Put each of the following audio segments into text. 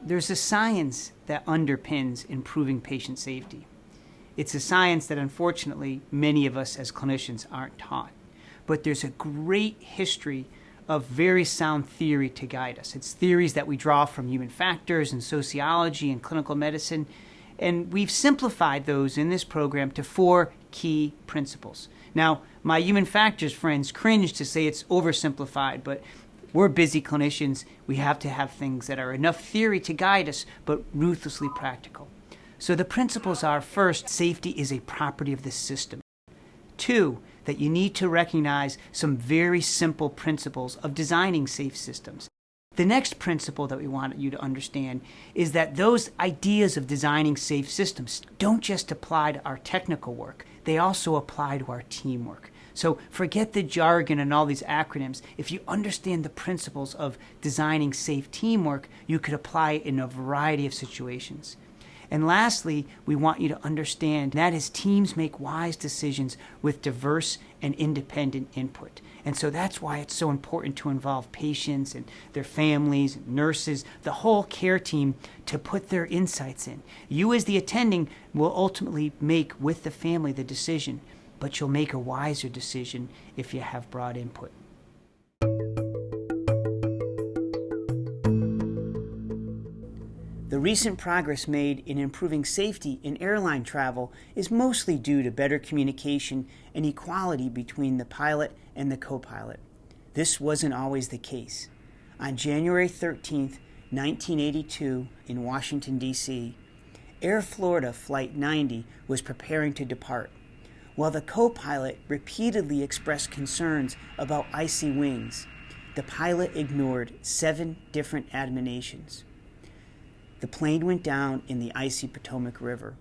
There's a science that underpins improving patient safety. It's a science that unfortunately many of us as clinicians aren't taught. But there's a great history of very sound theory to guide us. It's theories that we draw from human factors and sociology and clinical medicine. And we've simplified those in this program to 4 key principles. Now, my human factors friends cringe to say it's oversimplified, but we're busy clinicians. We have to have things that are enough theory to guide us, but ruthlessly practical. So the principles are, first, safety is a property of the system. 2, that you need to recognize some very simple principles of designing safe systems. The next principle that we want you to understand is that those ideas of designing safe systems don't just apply to our technical work, they also apply to our teamwork. So forget the jargon and all these acronyms. If you understand the principles of designing safe teamwork, you could apply it in a variety of situations. And lastly, we want you to understand that is teams make wise decisions with diverse and independent input. And so that's why it's so important to involve patients and their families, nurses, the whole care team to put their insights in. You as the attending will ultimately make with the family the decision, but you'll make a wiser decision if you have broad input. The recent progress made in improving safety in airline travel is mostly due to better communication and equality between the pilot and the co-pilot. This wasn't always the case. On January 13, 1982, in Washington, D.C., Air Florida Flight 90 was preparing to depart. While the co-pilot repeatedly expressed concerns about icy wings, the pilot ignored 7 different admonitions. The plane went down in the icy Potomac River.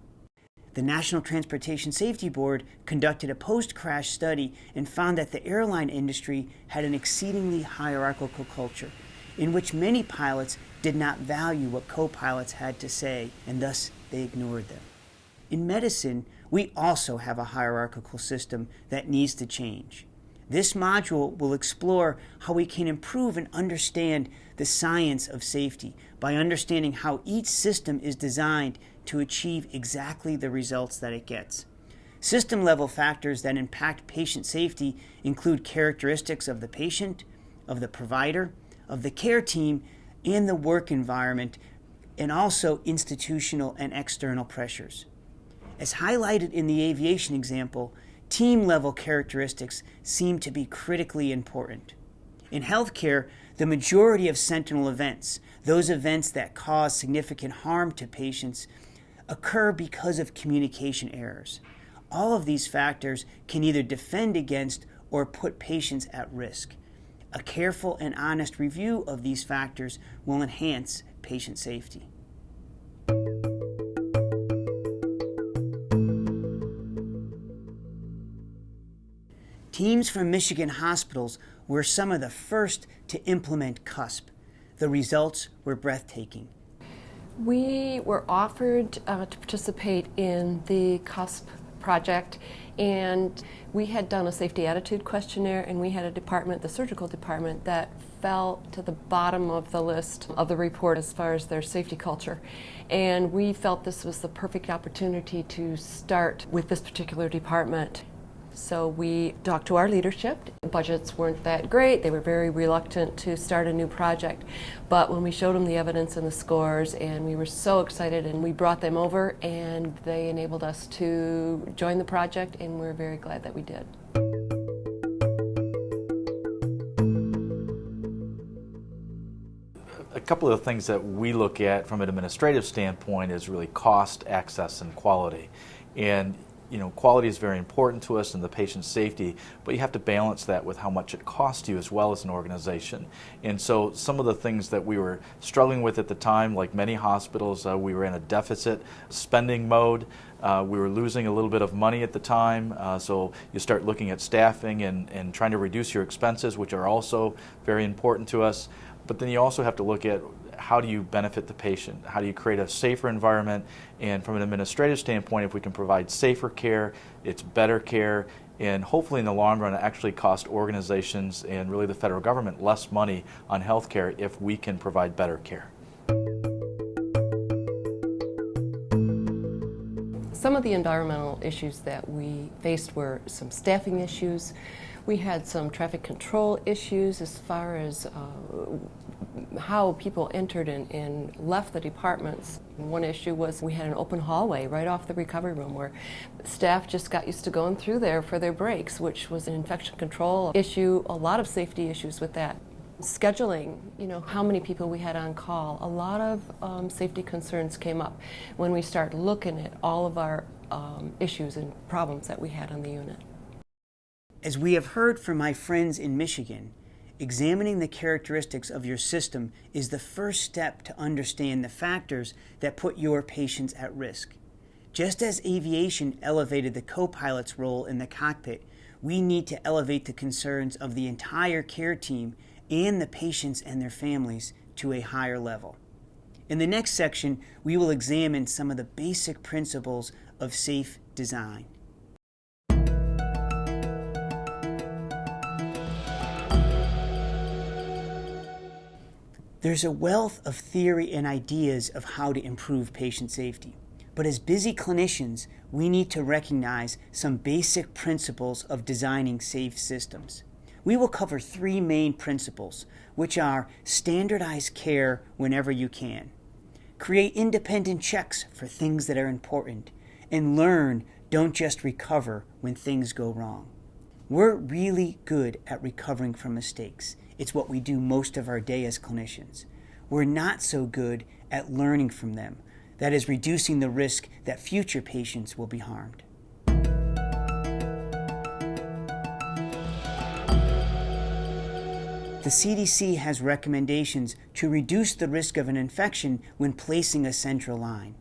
The National Transportation Safety Board conducted a post-crash study and found that the airline industry had an exceedingly hierarchical culture in which many pilots did not value what co-pilots had to say, and thus they ignored them. In medicine, we also have a hierarchical system that needs to change. This module will explore how we can improve and understand the science of safety by understanding how each system is designed to achieve exactly the results that it gets. System-level factors that impact patient safety include characteristics of the patient, of the provider, of the care team, and the work environment, and also institutional and external pressures. As highlighted in the aviation example, team-level characteristics seem to be critically important. In healthcare, the majority of sentinel events, those events that cause significant harm to patients, occur because of communication errors. All of these factors can either defend against or put patients at risk. A careful and honest review of these factors will enhance patient safety. Teams from Michigan hospitals were some of the first to implement CUSP. The results were breathtaking. We were offered to participate in the CUSP project, and we had done a safety attitude questionnaire, and we had a department, the surgical department, that fell to the bottom of the list of the report as far as their safety culture. And we felt this was the perfect opportunity to start with this particular department. So we talked to our leadership. Budgets weren't that great. They were very reluctant to start a new project. But when we showed them the evidence and the scores, and we were so excited, and we brought them over, and they enabled us to join the project, and we're very glad that we did. A couple of the things that we look at from an administrative standpoint is really cost, access, and quality. And quality is very important to us and the patient's safety, but you have to balance that with how much it costs you as well as an organization. And so some of the things that we were struggling with at the time, like many hospitals, we were in a deficit spending mode. We were losing a little bit of money at the time, so you start looking at staffing and trying to reduce your expenses, which are also very important to us. But then you also have to look at how do you benefit the patient? How do you create a safer environment? And from an administrative standpoint, if we can provide safer care, it's better care, and hopefully in the long run it actually costs organizations and really the federal government less money on health care if we can provide better care. Some of the environmental issues that we faced were some staffing issues. We had some traffic control issues as far as how people entered and left the departments. One issue was we had an open hallway right off the recovery room where staff just got used to going through there for their breaks, which was an infection control issue, a lot of safety issues with that. Scheduling, how many people we had on call, a lot of safety concerns came up when we started looking at all of our issues and problems that we had on the unit. As we have heard from my friends in Michigan, examining the characteristics of your system is the first step to understand the factors that put your patients at risk. Just as aviation elevated the co-pilot's role in the cockpit, we need to elevate the concerns of the entire care team and the patients and their families to a higher level. In the next section, we will examine some of the basic principles of safe design. There's a wealth of theory and ideas of how to improve patient safety. But as busy clinicians, we need to recognize some basic principles of designing safe systems. We will cover three main principles, which are standardize care whenever you can, create independent checks for things that are important, and learn, don't just recover when things go wrong. We're really good at recovering from mistakes. It's what we do most of our day as clinicians. We're not so good at learning from them, that is, reducing the risk that future patients will be harmed. The CDC has recommendations to reduce the risk of an infection when placing a central line.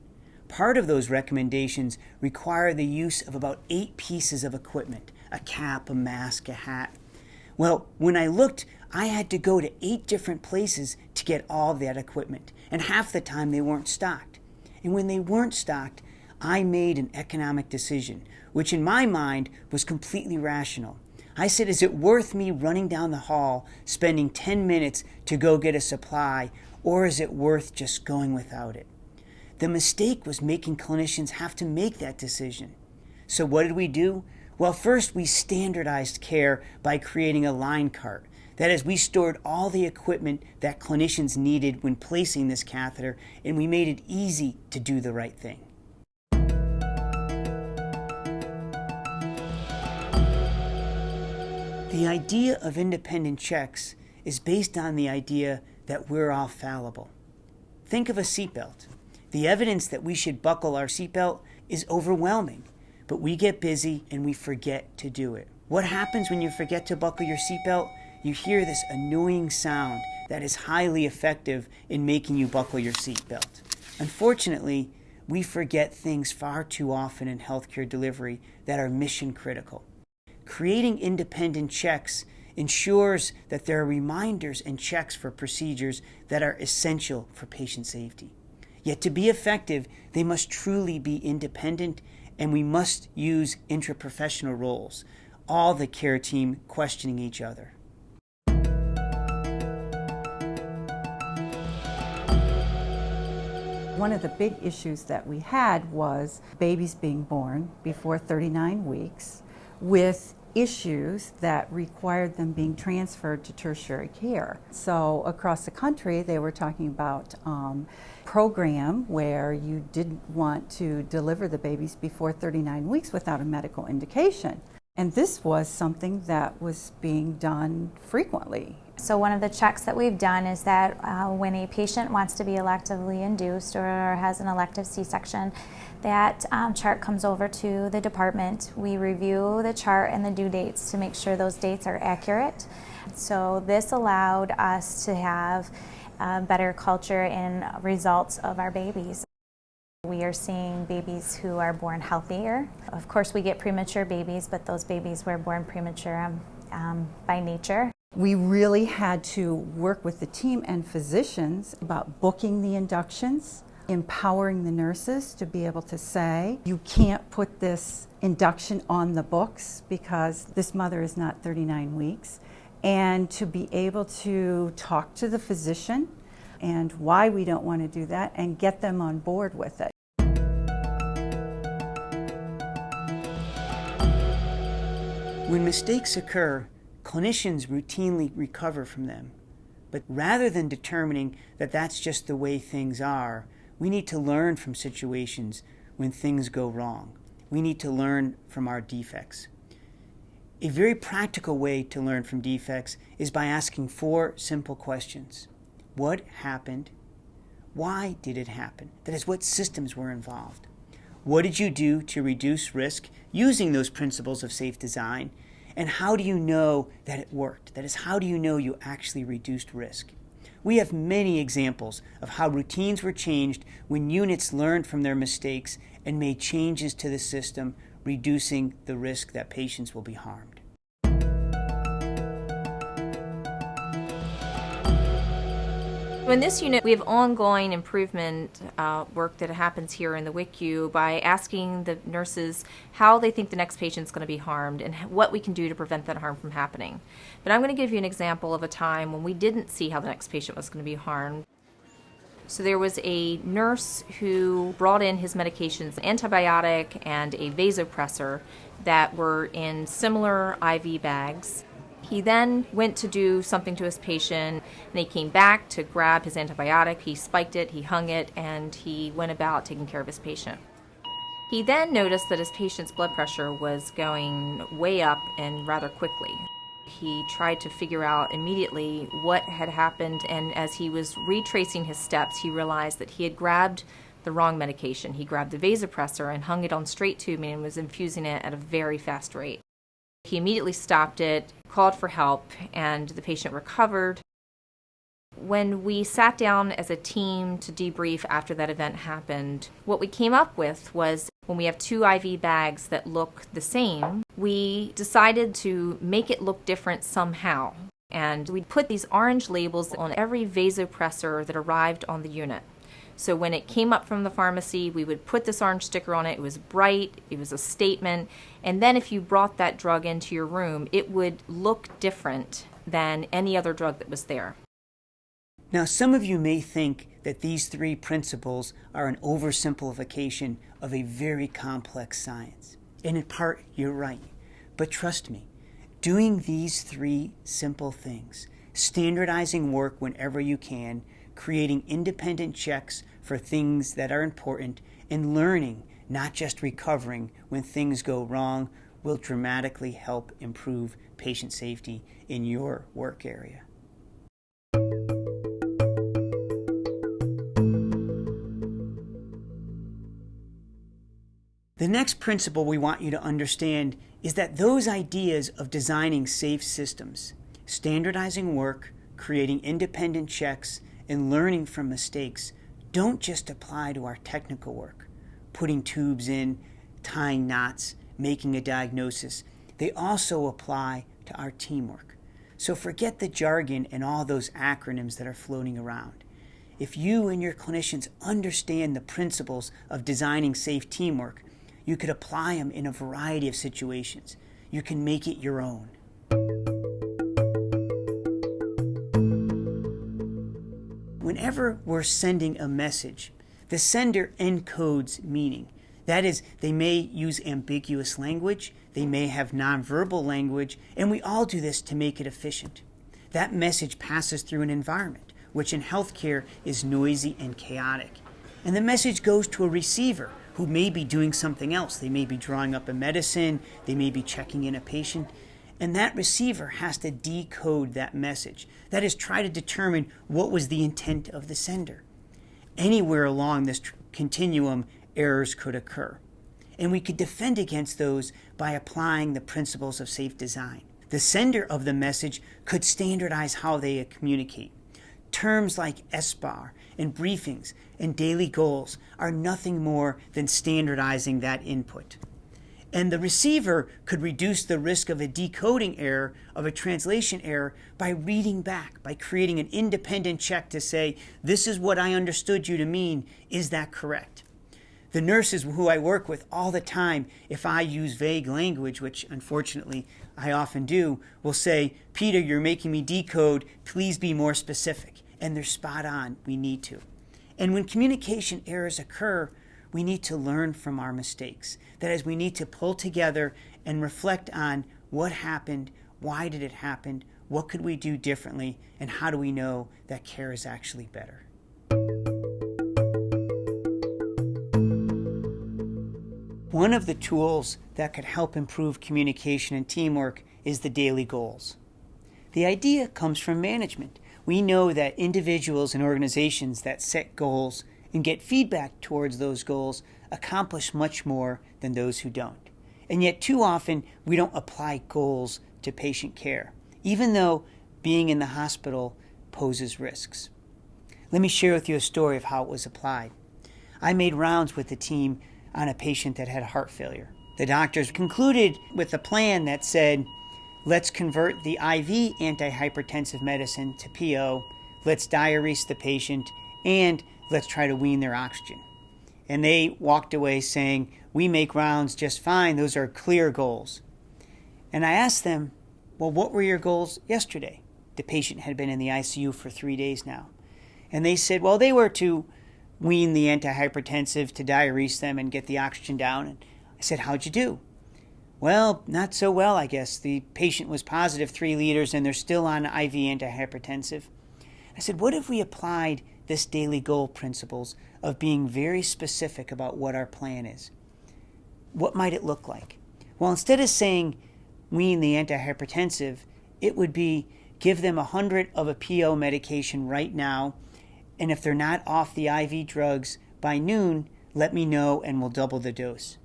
Part of those recommendations require the use of about 8 pieces of equipment, a cap, a mask, a hat. Well, when I looked, I had to go to 8 different places to get all of that equipment, and half the time they weren't stocked. And when they weren't stocked, I made an economic decision, which in my mind was completely rational. I said, is it worth me running down the hall, spending 10 minutes to go get a supply, or is it worth just going without it? The mistake was making clinicians have to make that decision. So what did we do? Well, first we standardized care by creating a line cart. That is, we stored all the equipment that clinicians needed when placing this catheter, and we made it easy to do the right thing. The idea of independent checks is based on the idea that we're all fallible. Think of a seatbelt. The evidence that we should buckle our seatbelt is overwhelming, but we get busy and we forget to do it. What happens when you forget to buckle your seatbelt? You hear this annoying sound that is highly effective in making you buckle your seatbelt. Unfortunately, we forget things far too often in healthcare delivery that are mission critical. Creating independent checks ensures that there are reminders and checks for procedures that are essential for patient safety. Yet to be effective, they must truly be independent, and we must use intraprofessional roles, all the care team questioning each other. One of the big issues that we had was babies being born before 39 weeks with issues that required them being transferred to tertiary care. So across the country, they were talking about a program where you didn't want to deliver the babies before 39 weeks without a medical indication. And this was something that was being done frequently. So one of the checks that we've done is that when a patient wants to be electively induced or has an elective C-section, that chart comes over to the department. We review the chart and the due dates to make sure those dates are accurate. So this allowed us to have better culture and results of our babies. We are seeing babies who are born healthier. Of course, we get premature babies, but those babies were born premature by nature. We really had to work with the team and physicians about booking the inductions, empowering the nurses to be able to say, you can't put this induction on the books because this mother is not 39 weeks, and to be able to talk to the physician and why we don't want to do that and get them on board with it. When mistakes occur, clinicians routinely recover from them. But rather than determining that that's just the way things are, we need to learn from situations when things go wrong. We need to learn from our defects. A very practical way to learn from defects is by asking 4 simple questions. What happened? Why did it happen? That is, what systems were involved? What did you do to reduce risk using those principles of safe design? And how do you know that it worked? That is, how do you know you actually reduced risk? We have many examples of how routines were changed when units learned from their mistakes and made changes to the system, reducing the risk that patients will be harmed. In this unit, we have ongoing improvement work that happens here in the WICU by asking the nurses how they think the next patient's going to be harmed and what we can do to prevent that harm from happening. But I'm going to give you an example of a time when we didn't see how the next patient was going to be harmed. So there was a nurse who brought in his medications, an antibiotic and a vasopressor, that were in similar IV bags. He then went to do something to his patient, and he came back to grab his antibiotic. He spiked it, he hung it, and he went about taking care of his patient. He then noticed that his patient's blood pressure was going way up and rather quickly. He tried to figure out immediately what had happened, and as he was retracing his steps, he realized that he had grabbed the wrong medication. He grabbed the vasopressor and hung it on straight tubing and was infusing it at a very fast rate. He immediately stopped it, called for help, and the patient recovered. When we sat down as a team to debrief after that event happened, what we came up with was when we have 2 IV bags that look the same, we decided to make it look different somehow. And we put these orange labels on every vasopressor that arrived on the unit. So when it came up from the pharmacy, we would put this orange sticker on it. It was bright, it was a statement, and then if you brought that drug into your room, it would look different than any other drug that was there. Now, some of you may think that these 3 principles are an oversimplification of a very complex science. And in part, you're right. But trust me, doing these 3 simple things, standardizing work whenever you can, creating independent checks for things that are important, and learning, not just recovering when things go wrong, will dramatically help improve patient safety in your work area. The next principle we want you to understand is that those ideas of designing safe systems, standardizing work, creating independent checks, and learning from mistakes don't just apply to our technical work, putting tubes in, tying knots, making a diagnosis. They also apply to our teamwork. So forget the jargon and all those acronyms that are floating around. If you and your clinicians understand the principles of designing safe teamwork, you could apply them in a variety of situations. You can make it your own. Whenever we're sending a message, the sender encodes meaning. That is, they may use ambiguous language, they may have nonverbal language, and we all do this to make it efficient. That message passes through an environment, which in healthcare is noisy and chaotic. And the message goes to a receiver who may be doing something else. They may be drawing up a medicine, they may be checking in a patient, and that receiver has to decode that message. That is, try to determine what was the intent of the sender. Anywhere along this continuum, errors could occur. And we could defend against those by applying the principles of safe design. The sender of the message could standardize how they communicate. Terms like SBAR and briefings and daily goals are nothing more than standardizing that input. And the receiver could reduce the risk of a decoding error, of a translation error, by reading back, by creating an independent check to say, this is what I understood you to mean, is that correct? The nurses who I work with all the time, if I use vague language, which unfortunately I often do, will say, Peter, you're making me decode, please be more specific. And they're spot on, we need to. And when communication errors occur, we need to learn from our mistakes. That is, we need to pull together and reflect on what happened, why did it happen, what could we do differently, and how do we know that care is actually better? One of the tools that could help improve communication and teamwork is the daily goals. The idea comes from management. We know that individuals and organizations that set goals and get feedback towards those goals accomplish much more than those who don't. And yet too often we don't apply goals to patient care, even though being in the hospital poses risks. Let me share with you a story of how it was applied. I made rounds with the team on a patient that had heart failure. The doctors concluded with a plan that said, let's convert the IV antihypertensive medicine to PO, let's diurese the patient, and let's try to wean their oxygen. And they walked away saying, we make rounds just fine, those are clear goals. And I asked them, well, what were your goals yesterday? The patient had been in the ICU for 3 days now. And they said, well, they were to wean the antihypertensive, to diurese them and get the oxygen down. And I said, how'd you do? Well, not so well, I guess. The patient was positive 3 liters and they're still on IV antihypertensive. I said, what if we applied this daily goal principles of being very specific about what our plan is? What might it look like? Well, instead of saying wean the antihypertensive, it would be give them 100 of a PO medication right now, and if they're not off the IV drugs by noon, let me know and we'll double the dose.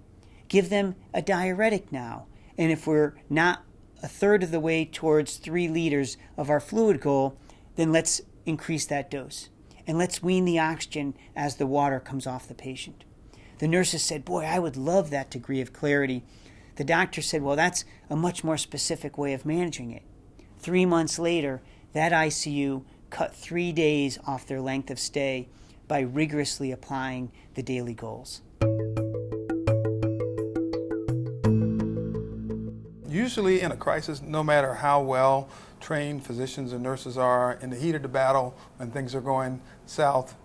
Give them a diuretic now, and if we're not a third of the way towards 3 liters of our fluid goal, then let's increase that dose. And let's wean the oxygen as the water comes off the patient. The nurses said, boy, I would love that degree of clarity. The doctor said, well, that's a much more specific way of managing it. 3 months later, that ICU cut 3 days off their length of stay by rigorously applying the daily goals. Usually in a crisis, no matter how well trained physicians and nurses are, in the heat of the battle, when things are going south,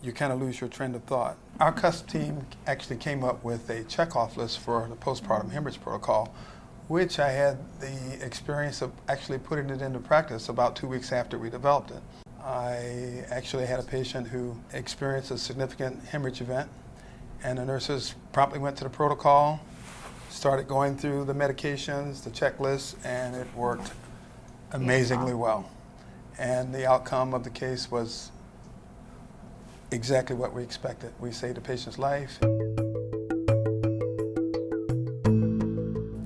you kind of lose your trend of thought. Our CUSP team actually came up with a checkoff list for the postpartum hemorrhage protocol, which I had the experience of actually putting it into practice about 2 weeks after we developed it. I actually had a patient who experienced a significant hemorrhage event, and the nurses promptly went to the protocol, started going through the medications, the checklist, and it worked amazingly well. And the outcome of the case was exactly what we expected. We saved the patient's life.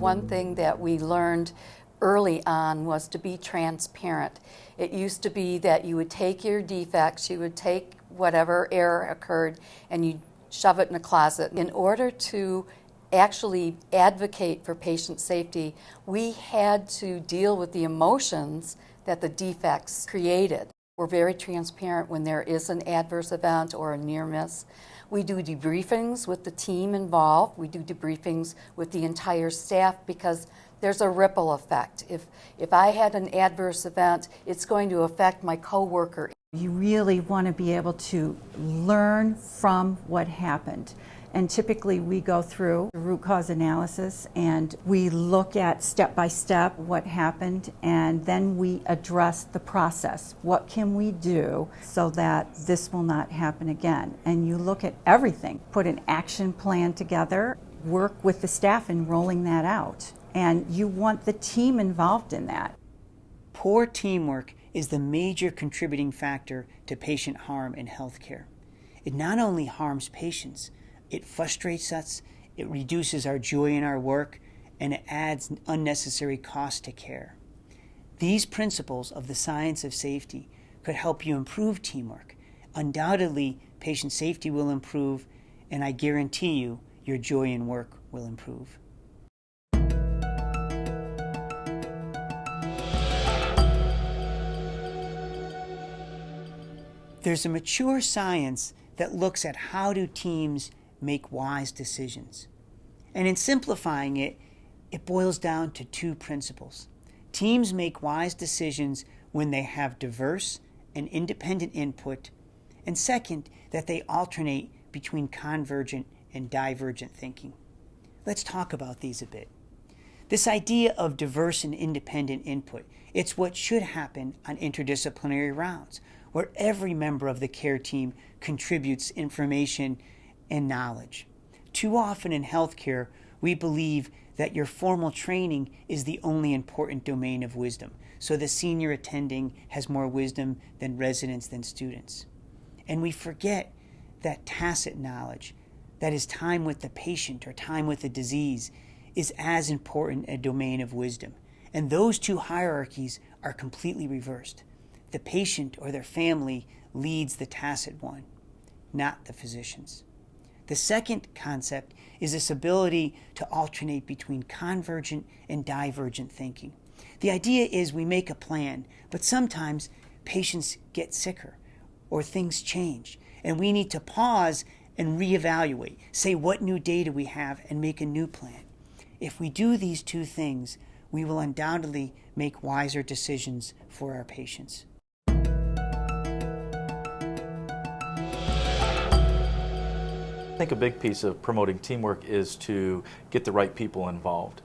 One thing that we learned early on was to be transparent. It used to be that you would take your defects, you would take whatever error occurred, and you shove it in a closet. In order to actually advocate for patient safety, we had to deal with the emotions that the defects created. We're very transparent when there is an adverse event or a near miss. We do debriefings with the team involved. We do debriefings with the entire staff because there's a ripple effect. If I had an adverse event, it's going to affect my coworker. You really want to be able to learn from what happened. And typically we go through the root cause analysis and we look at step by step what happened, and then we address the process. What can we do so that this will not happen again? And you look at everything, put an action plan together, work with the staff in rolling that out. And you want the team involved in that. Poor teamwork is the major contributing factor to patient harm in healthcare. It not only harms patients, it frustrates us, it reduces our joy in our work, and it adds unnecessary cost to care. These principles of the science of safety could help you improve teamwork. Undoubtedly, patient safety will improve, and I guarantee you, your joy in work will improve. There's a mature science that looks at how do teams make wise decisions. And in simplifying it, it boils down to 2 principles. Teams make wise decisions when they have diverse and independent input, and second, that they alternate between convergent and divergent thinking. Let's talk about these a bit. This idea of diverse and independent input, it's what should happen on interdisciplinary rounds, where every member of the care team contributes information and knowledge. Too often in healthcare, we believe that your formal training is the only important domain of wisdom, so the senior attending has more wisdom than residents than students. And we forget that tacit knowledge, that is time with the patient or time with the disease, is as important a domain of wisdom. And those two hierarchies are completely reversed. The patient or their family leads the tacit one, not the physicians. The second concept is this ability to alternate between convergent and divergent thinking. The idea is we make a plan, but sometimes patients get sicker or things change, and we need to pause and reevaluate, say what new data we have, and make a new plan. If we do these two things, we will undoubtedly make wiser decisions for our patients. I think a big piece of promoting teamwork is to get the right people involved.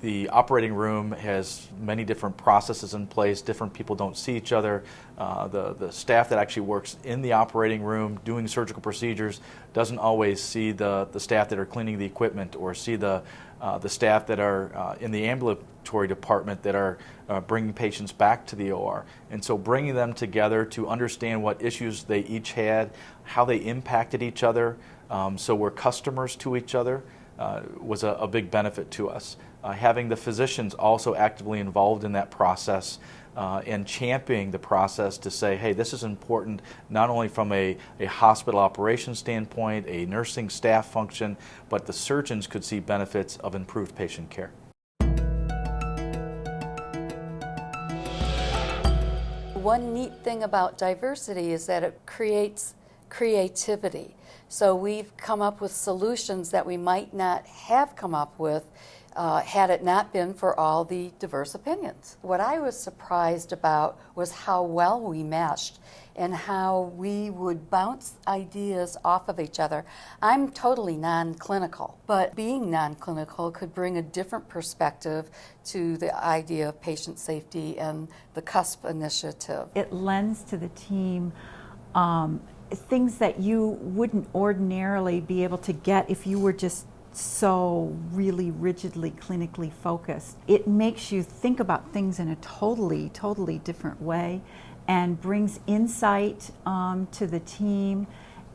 The operating room has many different processes in place. Different people don't see each other. The staff that actually works in the operating room doing surgical procedures doesn't always see the staff that are cleaning the equipment, or see the staff that are in the ambulatory department that are bringing patients back to the OR. And so bringing them together to understand what issues they each had, how they impacted each other, so we're customers to each other, was a big benefit to us. Having the physicians also actively involved in that process and championing the process to say, hey, this is important not only from a hospital operations standpoint, a nursing staff function, but the surgeons could see benefits of improved patient care. One neat thing about diversity is that it creates creativity. So we've come up with solutions that we might not have come up with had it not been for all the diverse opinions. What I was surprised about was how well we meshed and how we would bounce ideas off of each other. I'm totally non-clinical, but being non-clinical could bring a different perspective to the idea of patient safety and the CUSP initiative. It lends to the team things that you wouldn't ordinarily be able to get if you were just so really rigidly clinically focused. It makes you think about things in a totally different way and brings insight to the team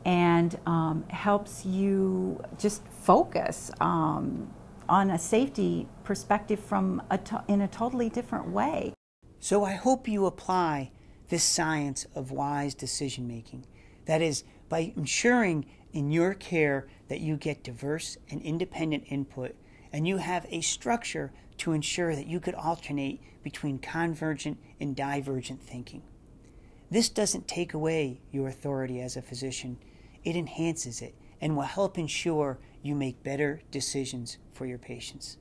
and helps you just focus on a safety perspective from in a totally different way. So I hope you apply this science of wise decision making. That is, by ensuring in your care that you get diverse and independent input, and you have a structure to ensure that you could alternate between convergent and divergent thinking. This doesn't take away your authority as a physician. It enhances it and will help ensure you make better decisions for your patients.